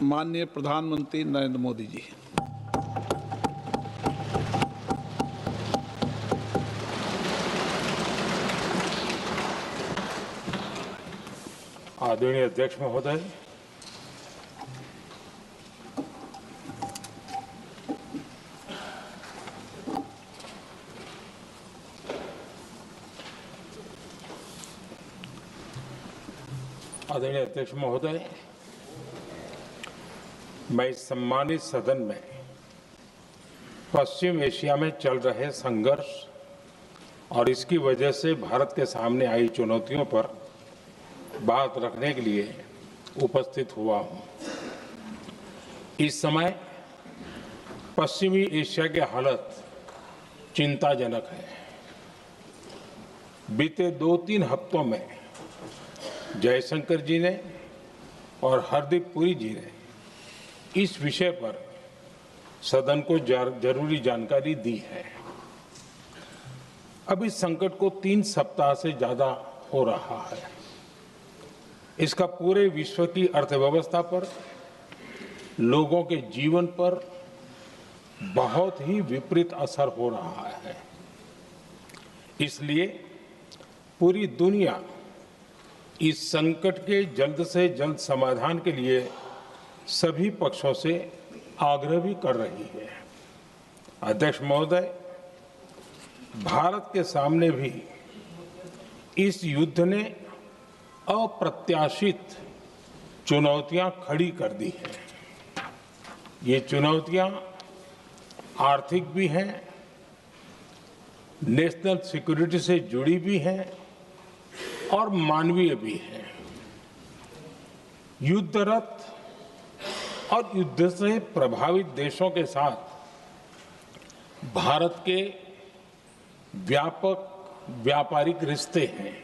माननीय प्रधानमंत्री नरेंद्र मोदी जी। आदरणीय अध्यक्ष महोदय, आदरणीय अध्यक्ष महोदय, मैं इस सम्मानित सदन में पश्चिम एशिया में चल रहे संघर्ष और इसकी वजह से भारत के सामने आई चुनौतियों पर बात रखने के लिए उपस्थित हुआ हूं। इस समय पश्चिमी एशिया की हालत चिंताजनक है। बीते 2-3 हफ्तों में जयशंकर जी ने और हरदीप पुरी जी ने इस विषय पर सदन को जरूरी जानकारी दी है। अब इस संकट को 3 सप्ताह से ज्यादा हो रहा है। इसका पूरे विश्व की अर्थव्यवस्था पर, लोगों के जीवन पर बहुत ही विपरीत असर हो रहा है। इसलिए पूरी दुनिया इस संकट के जल्द से जल्द समाधान के लिए सभी पक्षों से आग्रह भी कर रही है। अध्यक्ष महोदय, भारत के सामने भी इस युद्ध ने अप्रत्याशित चुनौतियां खड़ी कर दी हैं। ये चुनौतियां आर्थिक भी हैं, नेशनल सिक्योरिटी से जुड़ी भी हैं और मानवीय भी हैं। युद्धरत और युद्ध से प्रभावित देशों के साथ भारत के व्यापक व्यापारिक रिश्ते हैं।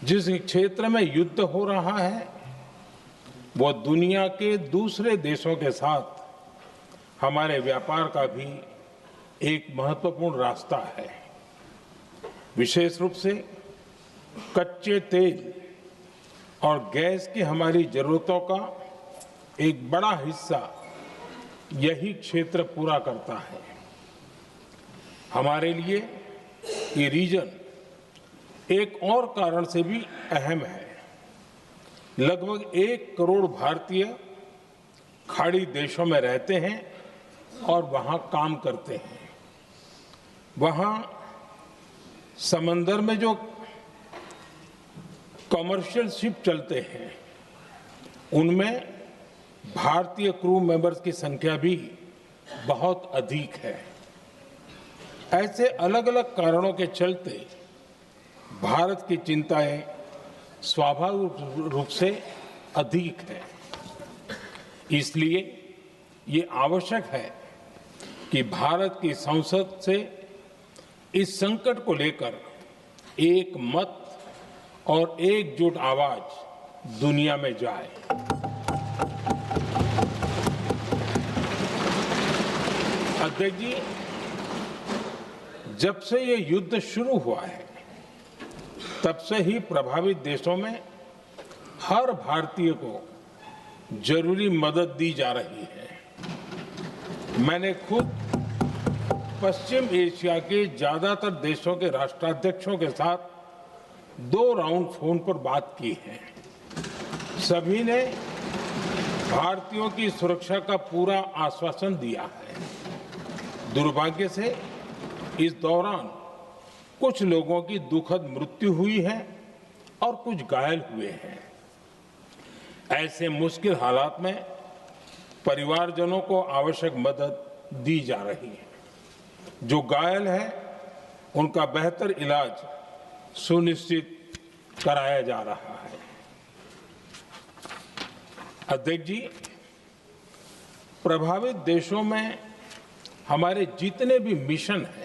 जिस क्षेत्र में युद्ध हो रहा है वो दुनिया के दूसरे देशों के साथ हमारे व्यापार का भी एक महत्वपूर्ण रास्ता है। विशेष रूप से कच्चे तेल और गैस की हमारी जरूरतों का एक बड़ा हिस्सा यही क्षेत्र पूरा करता है। हमारे लिए ये रीजन एक और कारण से भी अहम है। लगभग 1 करोड़ भारतीय खाड़ी देशों में रहते हैं और वहां काम करते हैं। वहां समंदर में जो कमर्शियल शिप चलते हैं उनमें भारतीय क्रू मेंबर्स की संख्या भी बहुत अधिक है। ऐसे अलग अलग कारणों के चलते भारत की चिंताएं स्वाभाविक रूप से अधिक है। इसलिए ये आवश्यक है कि भारत की संसद से इस संकट को लेकर एक मत और एकजुट आवाज दुनिया में जाए। अध्यक्ष जी, जब से ये युद्ध शुरू हुआ है तब से ही प्रभावित देशों में हर भारतीय को जरूरी मदद दी जा रही है। मैंने खुद पश्चिम एशिया के ज्यादातर देशों के राष्ट्राध्यक्षों के साथ 2 राउंड फोन पर बात की है। सभी ने भारतीयों की सुरक्षा का पूरा आश्वासन दिया है। दुर्भाग्य से इस दौरान कुछ लोगों की दुखद मृत्यु हुई है और कुछ घायल हुए हैं। ऐसे मुश्किल हालात में परिवारजनों को आवश्यक मदद दी जा रही है। जो घायल है उनका बेहतर इलाज सुनिश्चित कराया जा रहा है। अध्यक्ष जी, प्रभावित देशों में हमारे जितने भी मिशन हैं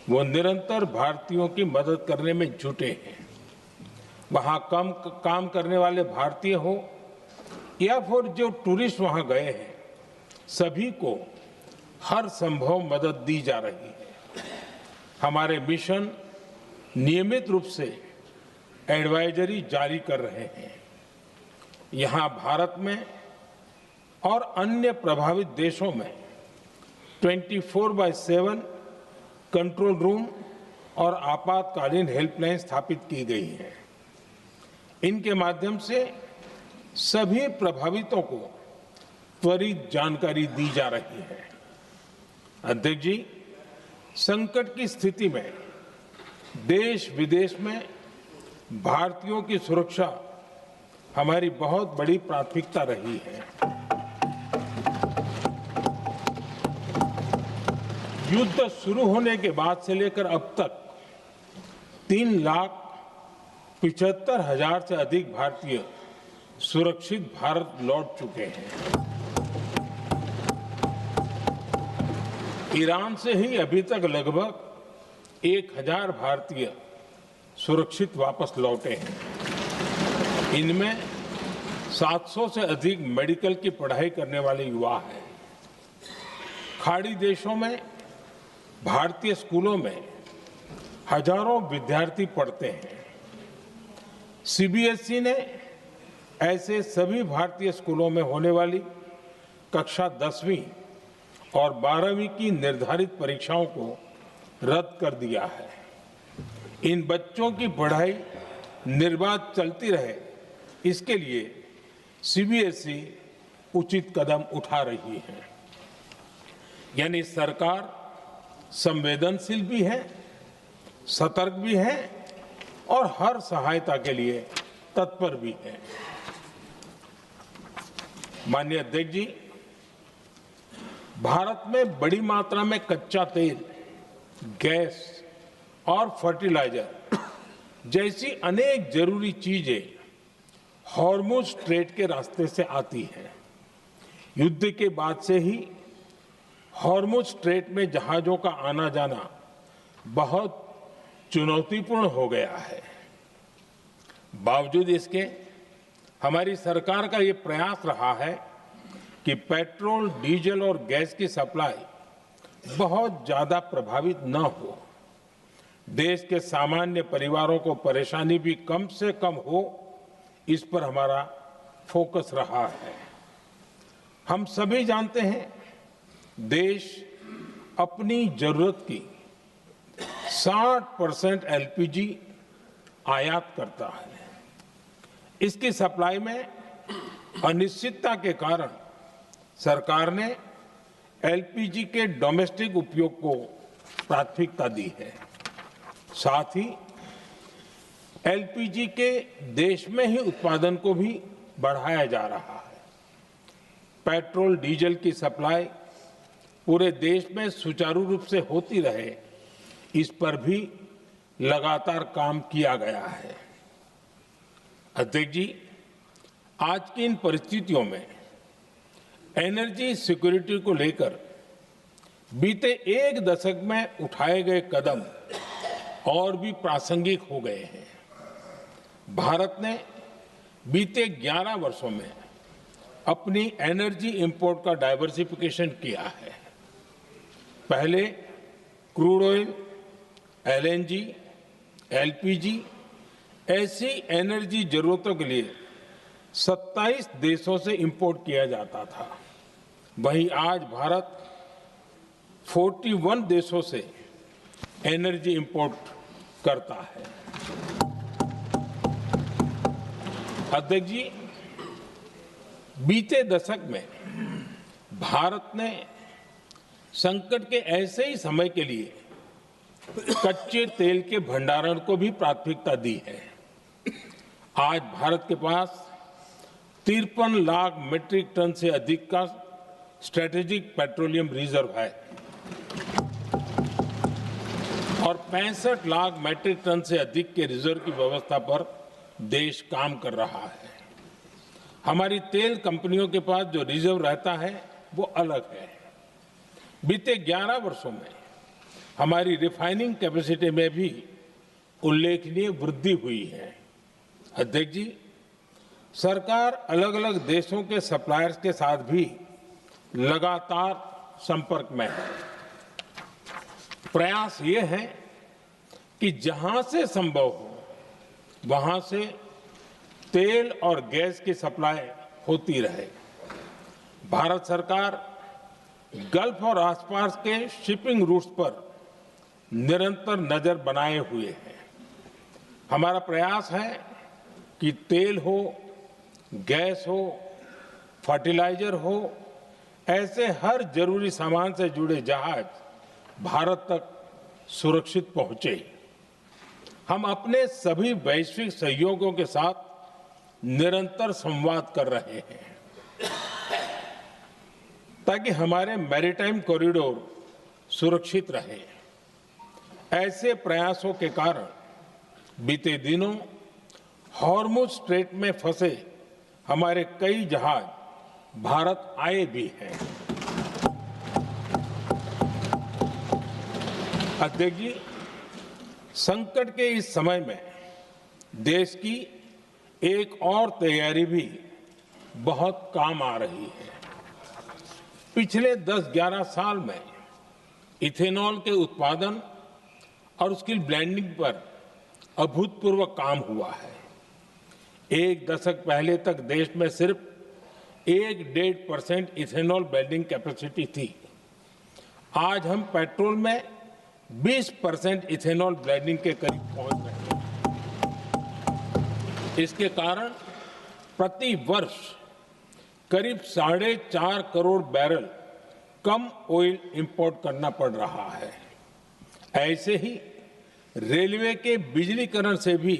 वो निरंतर भारतीयों की मदद करने में जुटे हैं। वहां काम करने वाले भारतीय हो या फिर जो टूरिस्ट वहां गए हैं, सभी को हर संभव मदद दी जा रही है। हमारे मिशन नियमित रूप से एडवाइजरी जारी कर रहे हैं। यहां भारत में और अन्य प्रभावित देशों में 24/7 कंट्रोल रूम और आपातकालीन हेल्पलाइन स्थापित की गई है। इनके माध्यम से सभी प्रभावितों को त्वरित जानकारी दी जा रही है। अध्यक्ष जी, संकट की स्थिति में देश विदेश में भारतीयों की सुरक्षा हमारी बहुत बड़ी प्राथमिकता रही है। युद्ध शुरू होने के बाद से लेकर अब तक 3,75,000 से अधिक भारतीय सुरक्षित भारत लौट चुके हैं। ईरान से ही अभी तक लगभग 1,000 भारतीय सुरक्षित वापस लौटे हैं। इनमें 700 से अधिक मेडिकल की पढ़ाई करने वाले युवा हैं। खाड़ी देशों में भारतीय स्कूलों में हजारों विद्यार्थी पढ़ते हैं। सीबीएसई ने ऐसे सभी भारतीय स्कूलों में होने वाली कक्षा 10वीं और 12वीं की निर्धारित परीक्षाओं को रद्द कर दिया है। इन बच्चों की पढ़ाई निर्बाध चलती रहे, इसके लिए सीबीएसई उचित कदम उठा रही है। यानी सरकार संवेदनशील भी है, सतर्क भी है और हर सहायता के लिए तत्पर भी है। माननीय अध्यक्ष जी, भारत में बड़ी मात्रा में कच्चा तेल, गैस और फर्टिलाइजर जैसी अनेक जरूरी चीजें हॉर्मुज स्ट्रेट के रास्ते से आती हैं। युद्ध के बाद से ही हॉर्मुज स्ट्रेट में जहाजों का आना जाना बहुत चुनौतीपूर्ण हो गया है। बावजूद इसके हमारी सरकार का ये प्रयास रहा है कि पेट्रोल, डीजल और गैस की सप्लाई बहुत ज्यादा प्रभावित न हो। देश के सामान्य परिवारों को परेशानी भी कम से कम हो, इस पर हमारा फोकस रहा है। हम सभी जानते हैं, देश अपनी जरूरत की 60% एलपीजी आयात करता है। इसकी सप्लाई में अनिश्चितता के कारण सरकार ने एलपीजी के डोमेस्टिक उपयोग को प्राथमिकता दी है। साथ ही एलपीजी के देश में ही उत्पादन को भी बढ़ाया जा रहा है। पेट्रोल, डीजल की सप्लाई पूरे देश में सुचारू रूप से होती रहे, इस पर भी लगातार काम किया गया है। अध्यक्ष जी, आज की इन परिस्थितियों में एनर्जी सिक्योरिटी को लेकर बीते एक दशक में उठाए गए कदम और भी प्रासंगिक हो गए हैं। भारत ने बीते 11 वर्षों में अपनी एनर्जी इंपोर्ट का डाइवर्सिफिकेशन किया है। पहले क्रूड ऑयल, एलएनजी, एलपीजी ऐसी एनर्जी जरूरतों के लिए 27 देशों से इंपोर्ट किया जाता था। वहीं आज भारत 41 देशों से एनर्जी इंपोर्ट करता है। अध्यक्ष जी, बीते दशक में भारत ने संकट के ऐसे ही समय के लिए कच्चे तेल के भंडारण को भी प्राथमिकता दी है। आज भारत के पास 53 लाख मीट्रिक टन से अधिक का स्ट्रेटेजिक पेट्रोलियम रिजर्व है और 65 लाख मीट्रिक टन से अधिक के रिजर्व की व्यवस्था पर देश काम कर रहा है। हमारी तेल कंपनियों के पास जो रिजर्व रहता है वो अलग है। बीते 11 वर्षों में हमारी रिफाइनिंग कैपेसिटी में भी उल्लेखनीय वृद्धि हुई है। अध्यक्ष जी, सरकार अलग अलग देशों के सप्लायर्स के साथ भी लगातार संपर्क में है। प्रयास ये है कि जहां से संभव हो वहां से तेल और गैस की सप्लाई होती रहे। भारत सरकार गल्फ और आसपास के शिपिंग रूट्स पर निरंतर नजर बनाए हुए है। हमारा प्रयास है कि तेल हो, गैस हो, फर्टिलाइजर हो, ऐसे हर जरूरी सामान से जुड़े जहाज भारत तक सुरक्षित पहुंचे। हम अपने सभी वैश्विक सहयोगियों के साथ निरंतर संवाद कर रहे हैं ताकि हमारे मैरीटाइम कॉरिडोर सुरक्षित रहे। ऐसे प्रयासों के कारण बीते दिनों हॉर्मुज स्ट्रेट में फंसे हमारे कई जहाज भारत आए भी हैं। अध्यक्ष जी, संकट के इस समय में देश की एक और तैयारी भी बहुत काम आ रही है। पिछले 10-11 साल में इथेनॉल के उत्पादन और उसकी ब्लेंडिंग पर अभूतपूर्व काम हुआ है। एक दशक पहले तक देश में सिर्फ 1-1.5% इथेनॉल ब्लेंडिंग कैपेसिटी थी। आज हम पेट्रोल में 20% इथेनॉल ब्लेंडिंग के करीब पहुंच रहे हैं। इसके कारण प्रति वर्ष करीब 4.5 करोड़ बैरल कम ऑयल इंपोर्ट करना पड़ रहा है। ऐसे ही रेलवे के बिजलीकरण से भी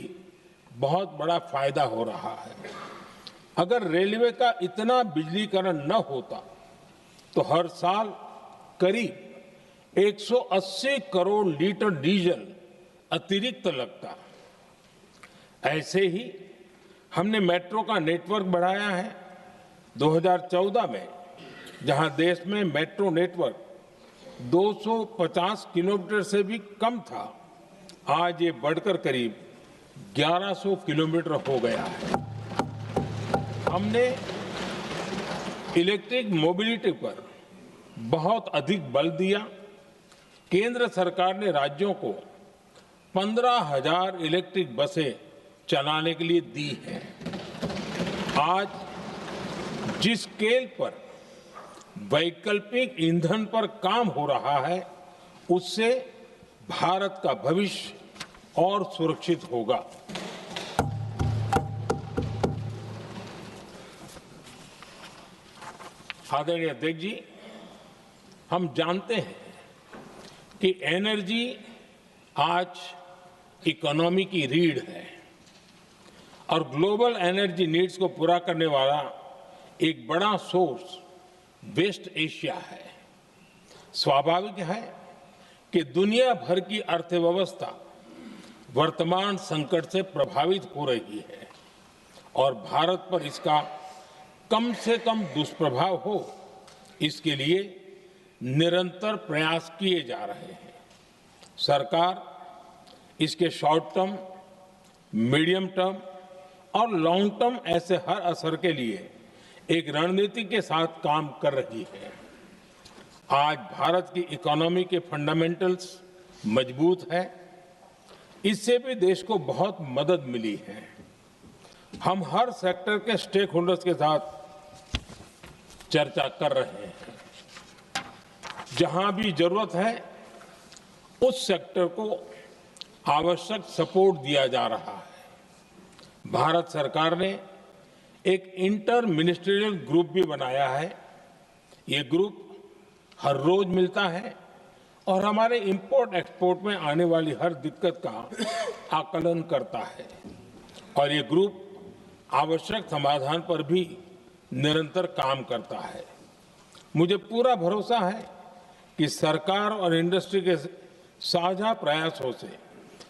बहुत बड़ा फायदा हो रहा है। अगर रेलवे का इतना बिजलीकरण न होता तो हर साल करीब 180 करोड़ लीटर डीजल अतिरिक्त लगता। ऐसे ही हमने मेट्रो का नेटवर्क बढ़ाया है। 2014 में जहां देश में मेट्रो नेटवर्क 250 किलोमीटर से भी कम था, आज ये बढ़कर करीब 1100 किलोमीटर हो गया है। हमने इलेक्ट्रिक मोबिलिटी पर बहुत अधिक बल दिया। केंद्र सरकार ने राज्यों को 15,000 इलेक्ट्रिक बसें चलाने के लिए दी हैं। आज जिस स्केल पर वैकल्पिक ईंधन पर काम हो रहा है, उससे भारत का भविष्य और सुरक्षित होगा। आदरणीय अध्यक्ष जी, हम जानते हैं कि एनर्जी आज इकोनॉमी की रीढ़ है और ग्लोबल एनर्जी नीड्स को पूरा करने वाला एक बड़ा सोर्स वेस्ट एशिया है। स्वाभाविक है कि दुनिया भर की अर्थव्यवस्था वर्तमान संकट से प्रभावित हो रही है और भारत पर इसका कम से कम दुष्प्रभाव हो, इसके लिए निरंतर प्रयास किए जा रहे हैं। सरकार इसके शॉर्ट टर्म, मीडियम टर्म और लॉन्ग टर्म ऐसे हर असर के लिए एक रणनीति के साथ काम कर रही है। आज भारत की इकोनॉमी के फंडामेंटल्स मजबूत है। इससे भी देश को बहुत मदद मिली है। हम हर सेक्टर के स्टेक होल्डर्स के साथ चर्चा कर रहे हैं। जहां भी जरूरत है उस सेक्टर को आवश्यक सपोर्ट दिया जा रहा है। भारत सरकार ने एक इंटर मिनिस्ट्रियल ग्रुप भी बनाया है। ये ग्रुप हर रोज मिलता है और हमारे इंपोर्ट एक्सपोर्ट में आने वाली हर दिक्कत का आकलन करता है और ये ग्रुप आवश्यक समाधान पर भी निरंतर काम करता है। मुझे पूरा भरोसा है कि सरकार और इंडस्ट्री के साझा प्रयासों से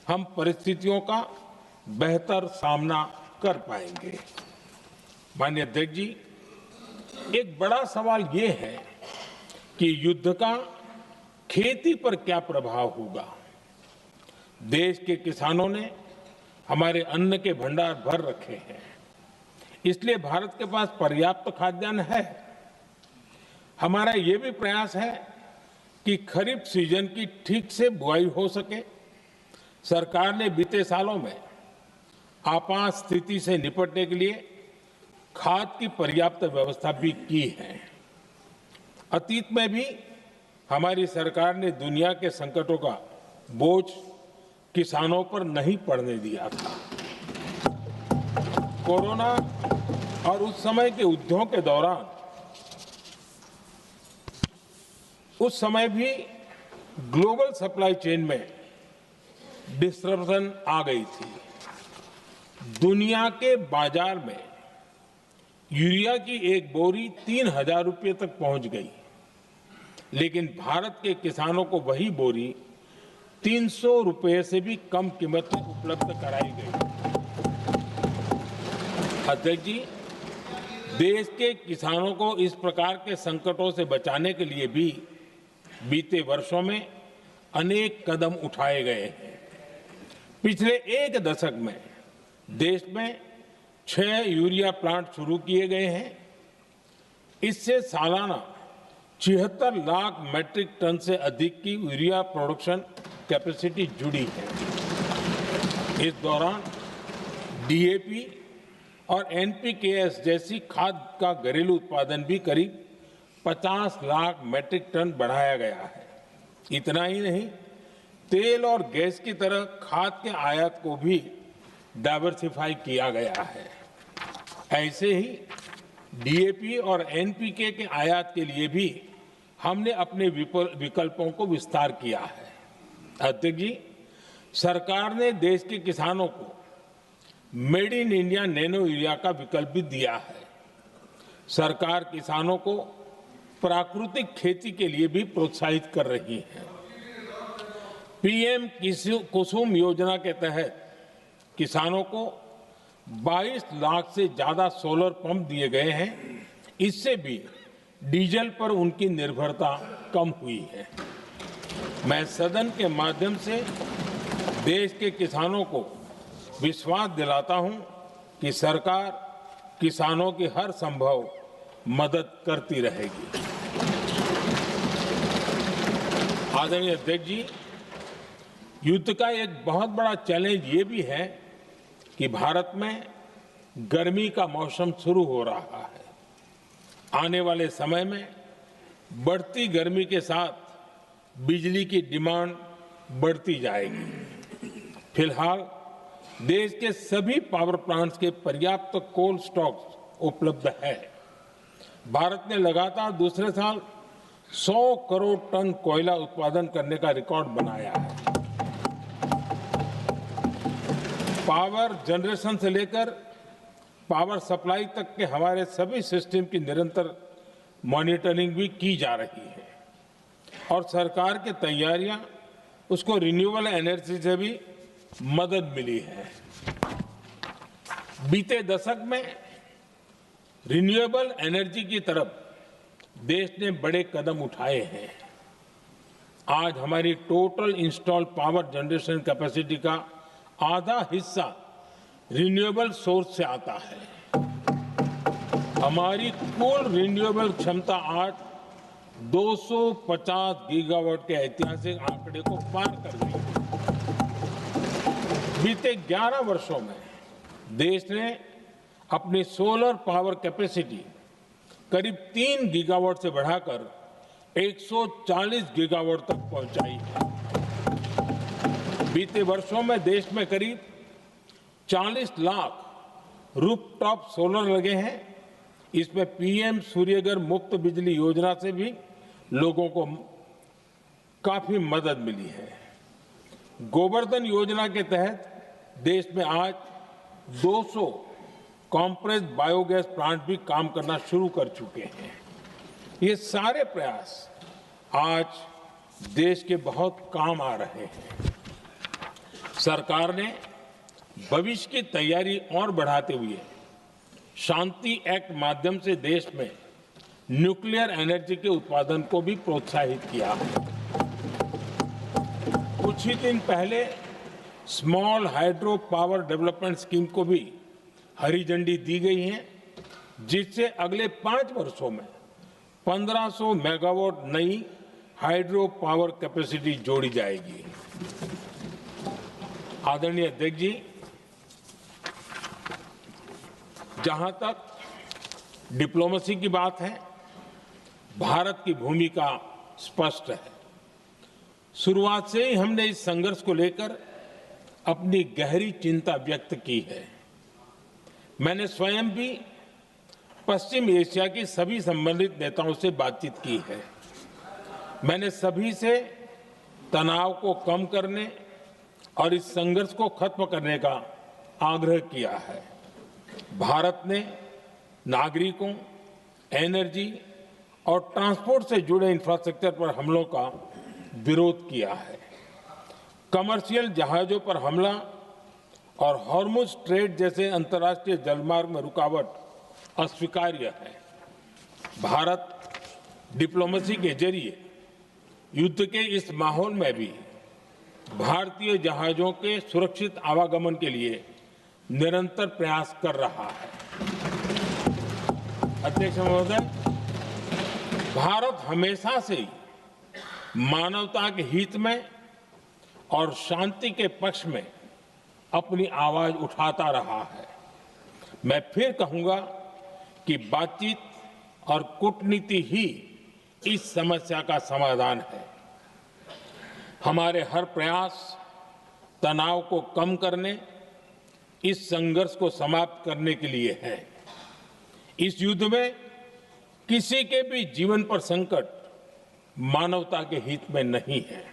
हम परिस्थितियों का बेहतर सामना कर पाएंगे। माननीय अध्यक्ष जी, एक बड़ा सवाल ये है कि युद्ध का खेती पर क्या प्रभाव होगा। देश के किसानों ने हमारे अन्न के भंडार भर रखे हैं, इसलिए भारत के पास पर्याप्त खाद्यान्न है। हमारा ये भी प्रयास है कि खरीफ सीजन की ठीक से बुआई हो सके। सरकार ने बीते सालों में आपात स्थिति से निपटने के लिए खाद की पर्याप्त व्यवस्था भी की है। अतीत में भी हमारी सरकार ने दुनिया के संकटों का बोझ किसानों पर नहीं पड़ने दिया था। कोरोना और उस समय के उद्योग के दौरान उस समय भी ग्लोबल सप्लाई चेन में डिस्ट्रप्शन आ गई थी। दुनिया के बाजार में यूरिया की एक बोरी 3,000 रुपये तक पहुंच गई, लेकिन भारत के किसानों को वही बोरी 300 रुपये से भी कम कीमत में उपलब्ध कराई गई। अध्यक्ष जी, देश के किसानों को इस प्रकार के संकटों से बचाने के लिए भी बीते वर्षों में अनेक कदम उठाए गए हैं। पिछले एक दशक में देश में 6 यूरिया प्लांट शुरू किए गए हैं। इससे सालाना 76 लाख मैट्रिक टन से अधिक की यूरिया प्रोडक्शन कैपेसिटी जुड़ी है। इस दौरान डीएपी और एनपीकेएस जैसी खाद का घरेलू उत्पादन भी करीब 50 लाख मैट्रिक टन बढ़ाया गया है। इतना ही नहीं, तेल और गैस की तरह खाद के आयात को भी डाइवर्सिफाई किया गया है। ऐसे ही डीएपी और एनपीके के आयात के लिए भी हमने अपने विकल्पों को विस्तार किया है। अध्यक्ष जी, सरकार ने देश के किसानों को made in India nano urea का विकल्प भी दिया है। सरकार किसानों को प्राकृतिक खेती के लिए भी प्रोत्साहित कर रही है। पीएम कुसुम योजना के तहत किसानों को 22 लाख से ज्यादा सोलर पंप दिए गए हैं। इससे भी डीजल पर उनकी निर्भरता कम हुई है। मैं सदन के माध्यम से देश के किसानों को विश्वास दिलाता हूं कि सरकार किसानों की हर संभव मदद करती रहेगी। आदरणीय अध्यक्ष जी, युद्ध का एक बहुत बड़ा चैलेंज ये भी है कि भारत में गर्मी का मौसम शुरू हो रहा है। आने वाले समय में बढ़ती गर्मी के साथ बिजली की डिमांड बढ़ती जाएगी। फिलहाल देश के सभी पावर प्लांट्स के पर्याप्त कोल स्टॉक्स उपलब्ध है। भारत ने लगातार दूसरे साल 100 करोड़ टन कोयला उत्पादन करने का रिकॉर्ड बनाया है। पावर जनरेशन से लेकर पावर सप्लाई तक के हमारे सभी सिस्टम की निरंतर मॉनिटरिंग भी की जा रही है और सरकार की तैयारियां उसको रिन्यूएबल एनर्जी से भी मदद मिली है। बीते दशक में रिन्यूएबल एनर्जी की तरफ देश ने बड़े कदम उठाए हैं। आज हमारी total install power generation capacity का आधा हिस्सा रिन्यूएबल सोर्स से आता है। हमारी कुल रिन्यूएबल क्षमता आज 250 गीगावाट के ऐतिहासिक आंकड़े को पार कर गई है। बीते 11 वर्षों में देश ने अपनी सोलर पावर कैपेसिटी करीब 3 गीगावाट से बढ़ाकर 140 गीगावाट तक पहुंचाई है। बीते वर्षों में देश में करीब 40 लाख रूफटॉप सोलर लगे हैं। इसमें पीएम सूर्यघर मुफ्त बिजली योजना से भी लोगों को काफी मदद मिली है। गोवर्धन योजना के तहत देश में आज 200 कॉम्प्रेस्ड बायोगैस प्लांट भी काम करना शुरू कर चुके हैं। ये सारे प्रयास आज देश के बहुत काम आ रहे हैं। सरकार ने भविष्य की तैयारी और बढ़ाते हुए शांति एक्ट माध्यम से देश में न्यूक्लियर एनर्जी के उत्पादन को भी प्रोत्साहित किया है। कुछ ही दिन पहले small hydro power development scheme को भी हरी झंडी दी गई है, जिससे अगले 5 वर्षों में 1500 मेगावाट नई हाइड्रो पावर कैपेसिटी जोड़ी जाएगी। आदरणीय अध्यक्ष जी, जहां तक डिप्लोमेसी की बात है, भारत की भूमिका स्पष्ट है। शुरुआत से ही हमने इस संघर्ष को लेकर अपनी गहरी चिंता व्यक्त की है। मैंने स्वयं भी पश्चिम एशिया की सभी संबंधित नेताओं से बातचीत की है। मैंने सभी से तनाव को कम करने और इस संघर्ष को खत्म करने का आग्रह किया है। भारत ने नागरिकों, एनर्जी और ट्रांसपोर्ट से जुड़े इंफ्रास्ट्रक्चर पर हमलों का विरोध किया है। कमर्शियल जहाजों पर हमला और हॉर्मुज स्ट्रेट जैसे अंतर्राष्ट्रीय जलमार्ग में रुकावट अस्वीकार्य है। भारत डिप्लोमेसी के जरिए युद्ध के इस माहौल में भी भारतीय जहाजों के सुरक्षित आवागमन के लिए निरंतर प्रयास कर रहा है। अध्यक्ष महोदय, भारत हमेशा से ही मानवता के हित में और शांति के पक्ष में अपनी आवाज उठाता रहा है। मैं फिर कहूंगा कि बातचीत और कूटनीति ही इस समस्या का समाधान है। हमारे हर प्रयास तनाव को कम करने, इस संघर्ष को समाप्त करने के लिए है। इस युद्ध में किसी के भी जीवन पर संकट मानवता के हित में नहीं है।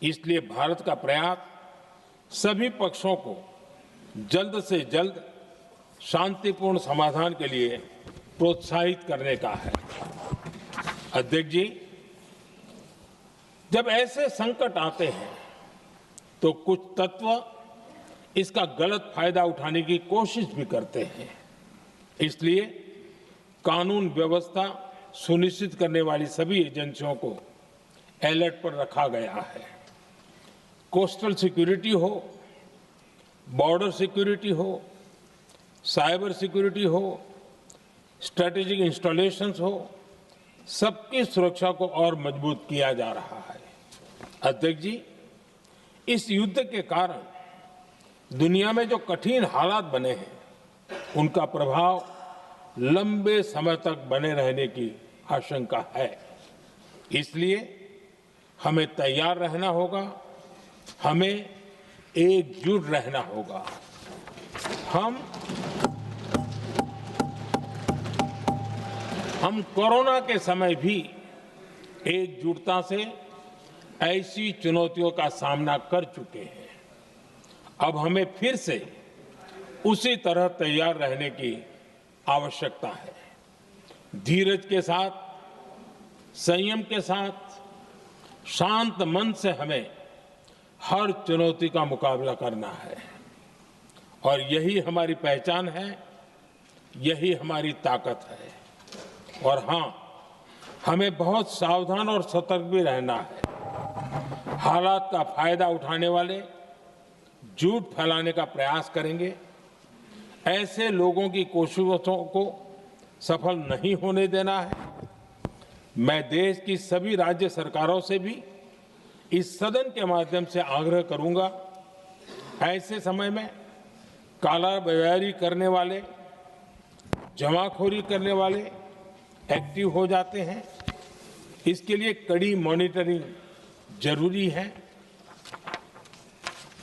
इसलिए भारत का प्रयास सभी पक्षों को जल्द से जल्द शांतिपूर्ण समाधान के लिए प्रोत्साहित करने का है। अध्यक्ष जी, जब ऐसे संकट आते हैं तो कुछ तत्व इसका गलत फायदा उठाने की कोशिश भी करते हैं। इसलिए कानून व्यवस्था सुनिश्चित करने वाली सभी एजेंसियों को अलर्ट पर रखा गया है। कोस्टल सिक्योरिटी हो, बॉर्डर सिक्योरिटी हो, साइबर सिक्योरिटी हो, स्ट्रेटेजिक इंस्टॉलेशंस हो, सबकी सुरक्षा को और मजबूत किया जा रहा है। अध्यक्ष जी, इस युद्ध के कारण दुनिया में जो कठिन हालात बने हैं, उनका प्रभाव लंबे समय तक बने रहने की आशंका है। इसलिए हमें तैयार रहना होगा, हमें एकजुट रहना होगा। हम कोरोना के समय भी एकजुटता से ऐसी चुनौतियों का सामना कर चुके हैं। अब हमें फिर से उसी तरह तैयार रहने की आवश्यकता है। धीरज के साथ, संयम के साथ, शांत मन से हमें हर चुनौती का मुकाबला करना है और यही हमारी पहचान है, यही हमारी ताकत है। और हां, हमें बहुत सावधान और सतर्क भी रहना है। हालात का फायदा उठाने वाले झूठ फैलाने का प्रयास करेंगे। ऐसे लोगों की कोशिशों को सफल नहीं होने देना है। मैं देश की सभी राज्य सरकारों से भी इस सदन के माध्यम से आग्रह करूंगा, ऐसे समय में कालाबाजारी करने वाले, जमाखोरी करने वाले एक्टिव हो जाते हैं। इसके लिए कड़ी मॉनिटरिंग जरूरी है।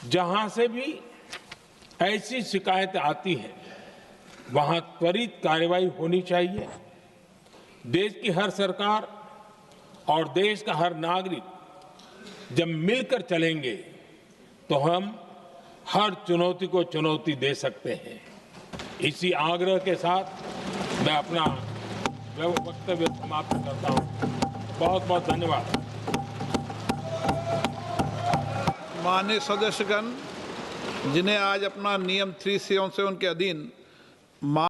जहां से भी ऐसी शिकायतें आती हैं, वहां त्वरित कार्रवाई होनी चाहिए। देश की हर सरकार और देश का हर नागरिक जब मिलकर चलेंगे तो हम हर चुनौती को चुनौती दे सकते हैं। इसी आग्रह के साथ मैं अपना वक्तव्य समाप्त करता हूं। बहुत बहुत धन्यवाद। माननीय सदस्यगण, जिन्हें आज अपना नियम 307 के अधीन